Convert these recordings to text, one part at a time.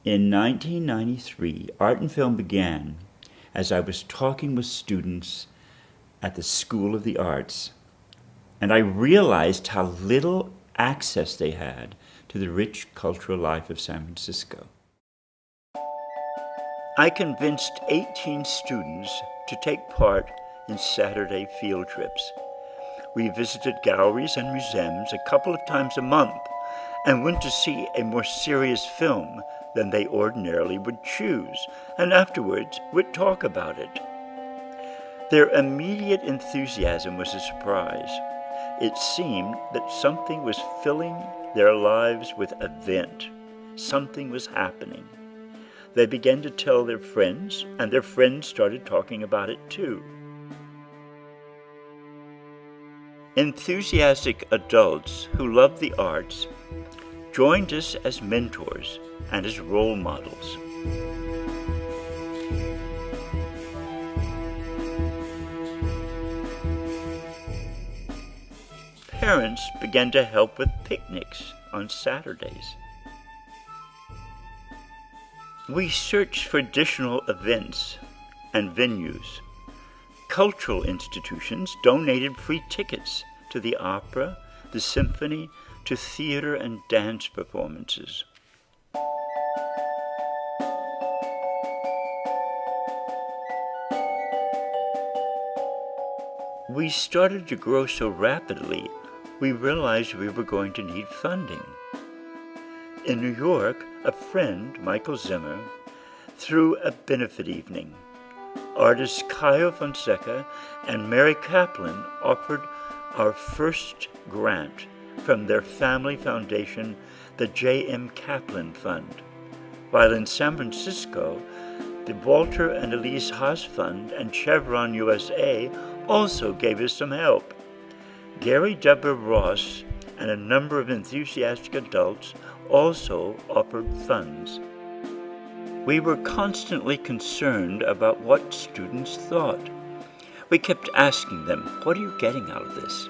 In 1993, art and film began as I was talking with students at the School of the Arts, and I realized how little access they had to the rich cultural life of San Francisco. I convinced 18 students to take part in Saturday field trips. We visited galleries and museums a couple of times a month and went to see a more serious film than they ordinarily would choose, and afterwards would talk about it. Their immediate enthusiasm was a surprise. It seemed that something was filling their lives with event. Something was happening. They began to tell their friends, and their friends started talking about it too. Enthusiastic adults who loved the arts joined us as mentors and as role models. Parents began to help with picnics on Saturdays. We searched for additional events and venues. Cultural institutions donated free tickets to the opera, the symphony, to theater and dance performances. We started to grow so rapidly, we realized we were going to need funding. In New York, a friend, Michael Zimmer, threw a benefit evening. Artists Caio Fonseca and Mary Kaplan offered our first grant from their family foundation, the J.M. Kaplan Fund, while in San Francisco, the Walter and Elise Haas Fund and Chevron USA also gave us some help. Gary W. Ross and a number of enthusiastic adults also offered funds. We were constantly concerned about what students thought. We kept asking them, "What are you getting out of this?"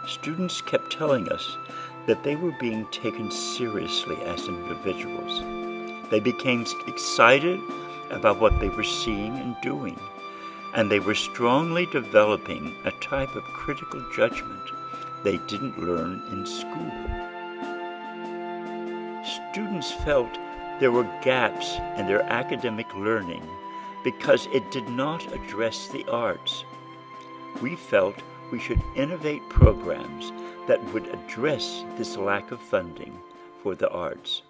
Students kept telling us that they were being taken seriously as individuals. They became excited about what they were seeing and doing, and they were strongly developing a type of critical judgment they didn't learn in school. Students felt there were gaps in their academic learning because it did not address the arts. We felt we should innovate programs that would address this lack of funding for the arts.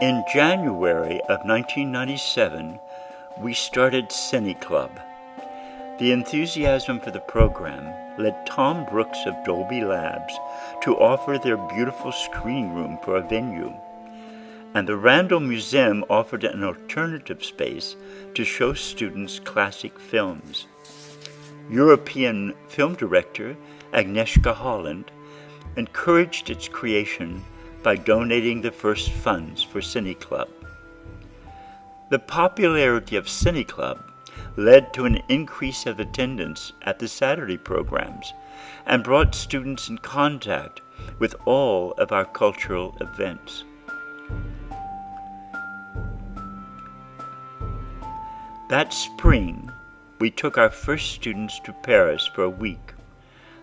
In January of 1997, we started Cine Club. The enthusiasm for the program led Tom Brooks of Dolby Labs to offer their beautiful screening room for a venue, and the Randall Museum offered an alternative space to show students classic films. European film director Agnieszka Holland encouraged its creation by donating the first funds for Cine Club. The popularity of Cine Club led to an increase of attendance at the Saturday programs and brought students in contact with all of our cultural events. That spring, we took our first students to Paris for a week.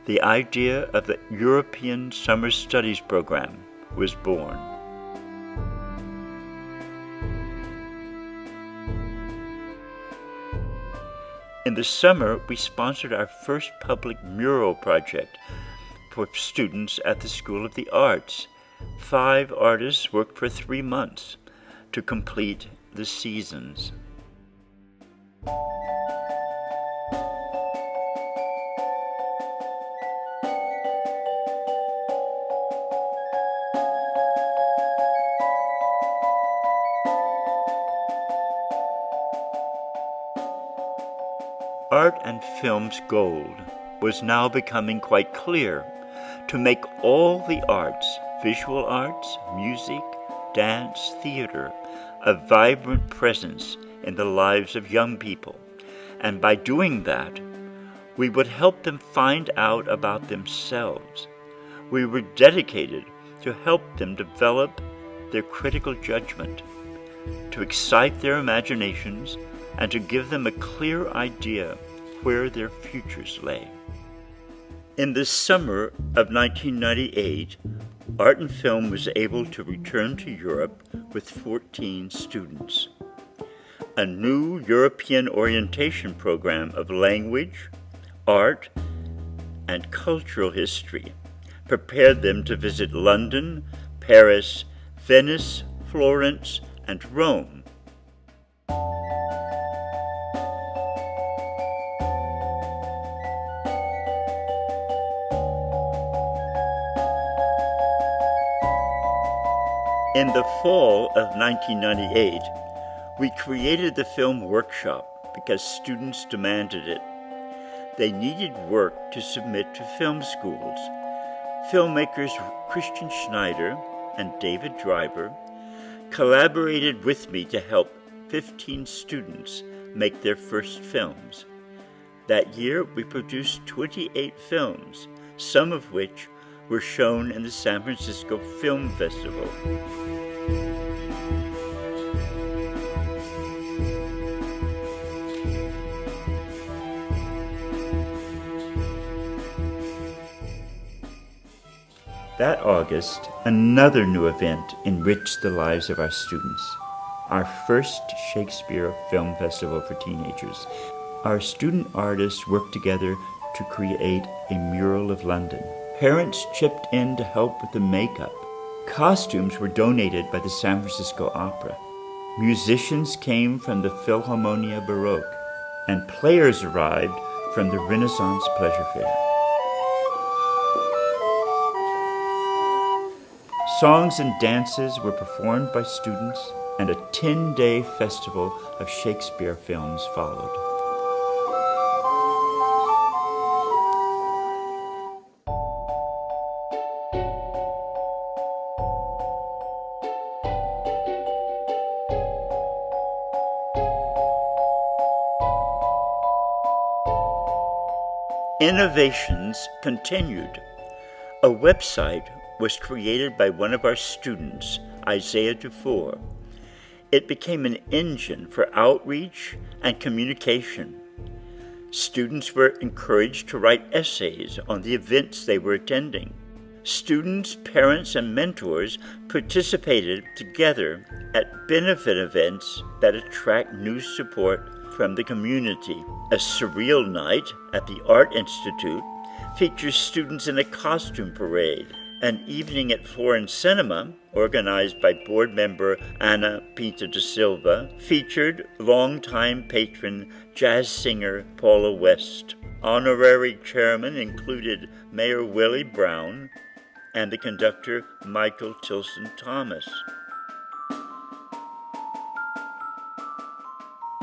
The idea of the European Summer Studies program was born. In the summer, we sponsored our first public mural project for students at the School of the Arts. 5 artists worked for 3 months to complete the seasons. Art and film's goal was now becoming quite clear: to make all the arts, visual arts, music, dance, theater, a vibrant presence in the lives of young people, and by doing that, we would help them find out about themselves. We were dedicated to help them develop their critical judgment, to excite their imaginations, and to give them a clear idea where their futures lay. In the summer of 1998, Art and Film was able to return to Europe with 14 students. A new European orientation program of language, art, and cultural history prepared them to visit London, Paris, Venice, Florence, and Rome. In the fall of 1998, we created the film workshop because students demanded it. They needed work to submit to film schools. Filmmakers Christian Schneider and David Driver collaborated with me to help 15 students make their first films. That year, we produced 28 films, some of which were shown in the San Francisco Film Festival. That August, another new event enriched the lives of our students. Our first Shakespeare Film Festival for teenagers. Our student artists worked together to create a mural of London. Parents chipped in to help with the makeup. Costumes were donated by the San Francisco Opera. Musicians came from the Philharmonia Baroque, and players arrived from the Renaissance Pleasure Fair. Songs and dances were performed by students, and a 10-day festival of Shakespeare films followed. Innovations continued. A website was created by one of our students, Isaiah Dufour. It became an engine for outreach and communication. Students were encouraged to write essays on the events they were attending. Students, parents, and mentors participated together at benefit events that attract new support from the community. A surreal night at the Art Institute features students in a costume parade. An evening at Foreign Cinema, organized by board member Ana Pinto da Silva, featured longtime patron jazz singer Paula West. Honorary chairman included Mayor Willie Brown and the conductor Michael Tilson Thomas.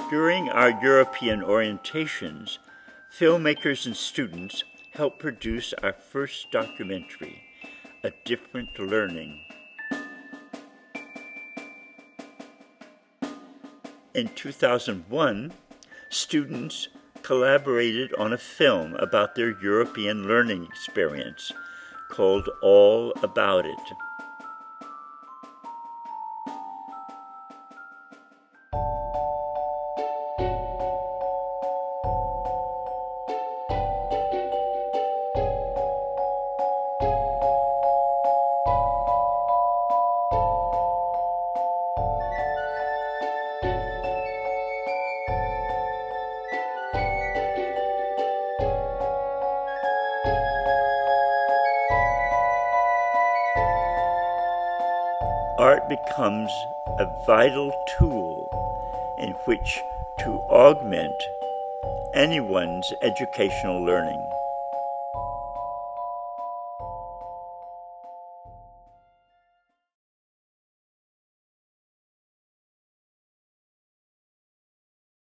During our European orientations, filmmakers and students helped produce our first documentary, A Different Learning. In 2001, students collaborated on a film about their European learning experience called All About It. Art becomes a vital tool in which to augment anyone's educational learning.